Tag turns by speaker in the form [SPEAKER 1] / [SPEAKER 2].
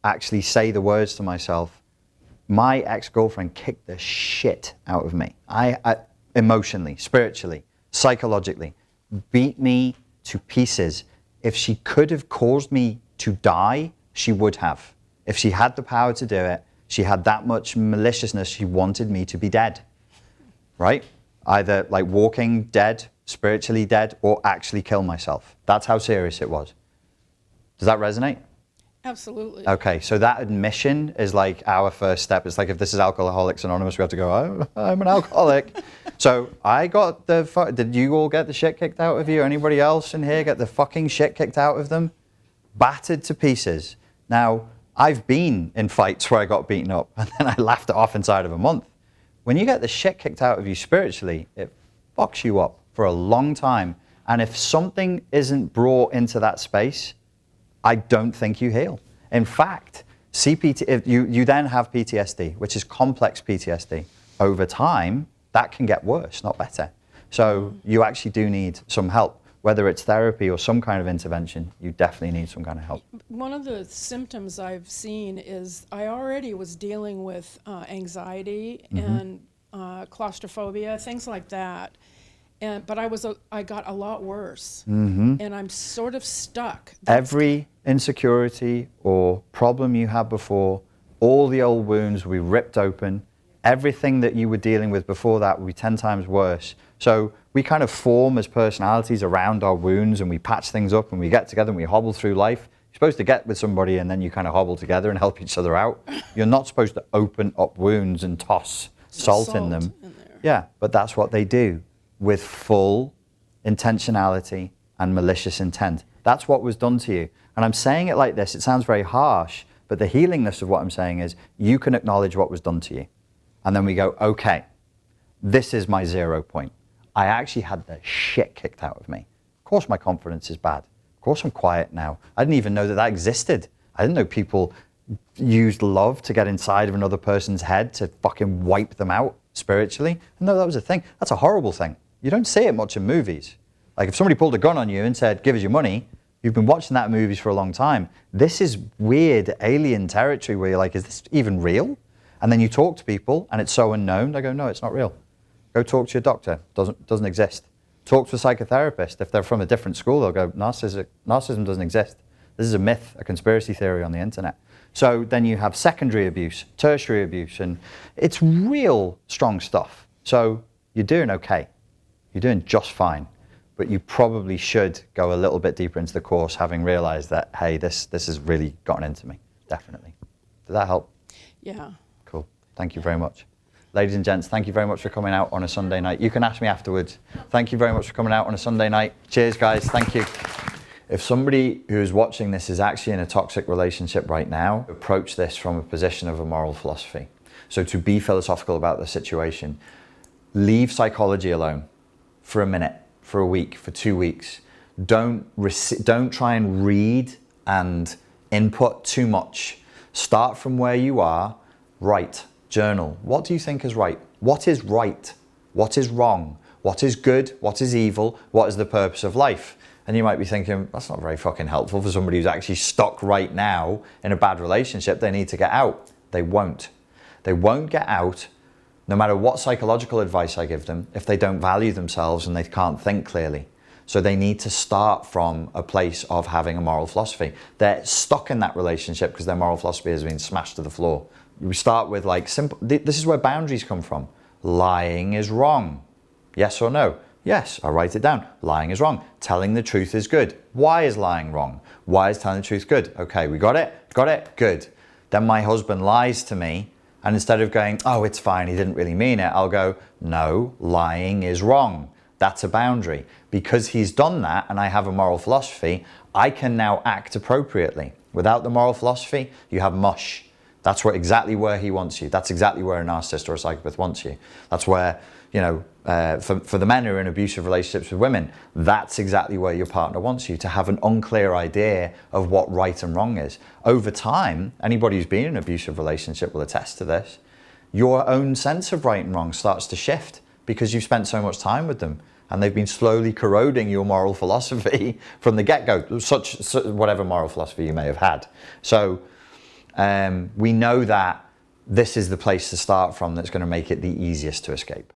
[SPEAKER 1] Actually say the words to myself, my ex-girlfriend kicked the shit out of me. I emotionally, spiritually, psychologically, beat me to pieces. If she could have caused me to die, she would have. If she had the power to do it, she had that much maliciousness, she wanted me to be dead, right? Either like walking dead, spiritually dead, or actually kill myself. That's how serious it was. Does that resonate?
[SPEAKER 2] Absolutely.
[SPEAKER 1] Okay, so that admission is like our first step. It's like if this is Alcoholics Anonymous, we have to go, I'm an alcoholic. So I got did you all get the shit kicked out of you? Anybody else in here get the fucking shit kicked out of them? Battered to pieces. Now, I've been in fights where I got beaten up and then I laughed it off inside of a month. When you get the shit kicked out of you spiritually, it fucks you up for a long time. And if something isn't brought into that space, I don't think you heal. In fact, if you then have PTSD, which is complex PTSD. Over time, that can get worse, not better. So you actually do need some help. Whether it's therapy or some kind of intervention, you definitely need some kind of help.
[SPEAKER 2] One of the symptoms I've seen is I already was dealing with anxiety and claustrophobia, things like that. But I got a lot worse, and I'm sort of stuck.
[SPEAKER 1] Every insecurity or problem you had before, all the old wounds will be ripped open. Everything that you were dealing with before that will be 10 times worse. So we kind of form as personalities around our wounds, and we patch things up, and we get together and we hobble through life. You're supposed to get with somebody and then you kind of hobble together and help each other out. You're not supposed to open up wounds and toss salt in them. Yeah, but that's what they do with full intentionality and malicious intent. That's what was done to you. And I'm saying it like this, it sounds very harsh, but the healingness of what I'm saying is you can acknowledge what was done to you. And then we go, okay, this is my 0 point. I actually had the shit kicked out of me. Of course my confidence is bad. Of course I'm quiet now. I didn't even know that existed. I didn't know people used love to get inside of another person's head to fucking wipe them out spiritually. No, that was a thing. That's a horrible thing. You don't see it much in movies. Like if somebody pulled a gun on you and said, give us your money, you've been watching that in movies for a long time. This is weird alien territory where you're like, is this even real? And then you talk to people and it's so unknown, they go, no, it's not real. Go talk to your doctor, doesn't exist. Talk to a psychotherapist. If they're from a different school, they'll go, narcissism doesn't exist. This is a myth, a conspiracy theory on the internet. So then you have secondary abuse, tertiary abuse, and it's real strong stuff. So you're doing okay. You're doing just fine. But you probably should go a little bit deeper into the course, having realized that, hey, this has really gotten into me, definitely. Did that help?
[SPEAKER 2] Yeah.
[SPEAKER 1] Cool. Thank you very much. Ladies and gents, thank you very much for coming out on a Sunday night. You can ask me afterwards. Thank you very much for coming out on a Sunday night. Cheers, guys. Thank you. If somebody who's watching this is actually in a toxic relationship right now, approach this from a position of a moral philosophy. So to be philosophical about the situation, leave psychology alone for a minute, for a week, for 2 weeks. Don't try and read and input too much. Start from where you are, write, journal. What do you think is right? What is right? What is wrong? What is good? What is evil? What is the purpose of life? And you might be thinking, that's not very fucking helpful for somebody who's actually stuck right now in a bad relationship. They need to get out. They won't. They won't get out no matter what psychological advice I give them if they don't value themselves and they can't think clearly. So they need to start from a place of having a moral philosophy. They're stuck in that relationship because their moral philosophy has been smashed to the floor. We start with like simple, this is where boundaries come from. Lying is wrong. Yes or no? Yes, I write it down. Lying is wrong. Telling the truth is good. Why is lying wrong? Why is telling the truth good? Okay, we got it? Got it? Good. Then my husband lies to me, and instead of going, oh, it's fine, he didn't really mean it, I'll go, no, lying is wrong. That's a boundary. Because he's done that and I have a moral philosophy, I can now act appropriately. Without the moral philosophy, you have mush. That's exactly where he wants you. That's exactly where a narcissist or a psychopath wants you. That's where, you know, for the men who are in abusive relationships with women, that's exactly where your partner wants you, to have an unclear idea of what right and wrong is. Over time, anybody who's been in an abusive relationship will attest to this. Your own sense of right and wrong starts to shift because you've spent so much time with them. and they've been slowly corroding your moral philosophy from the get-go, such whatever moral philosophy you may have had. So we know that this is the place to start from that's going to make it the easiest to escape.